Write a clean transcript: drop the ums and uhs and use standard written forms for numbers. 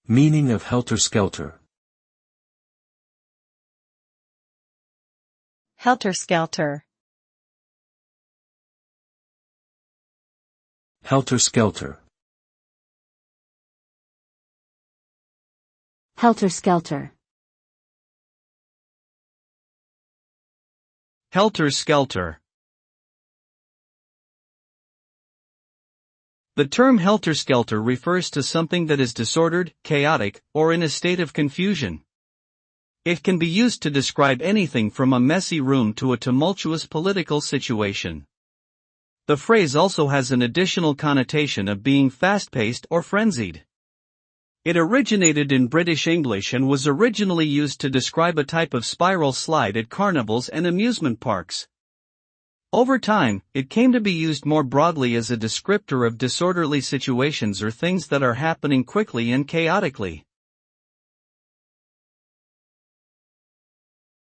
Meaning of helter-skelter. Helter-skelter. Helter-skelter. Helter-skelter. Helter-skelter. The term helter-skelter refers to something that is disordered, chaotic, or in a state of confusion. It can be used to describe anything from a messy room to a tumultuous political situation. The phrase also has an additional connotation of being fast-paced or frenzied. It originated in British English and was originally used to describe a type of spiral slide at carnivals and amusement parks. Over time, it came to be used more broadly as a descriptor of disorderly situations or things that are happening quickly and chaotically.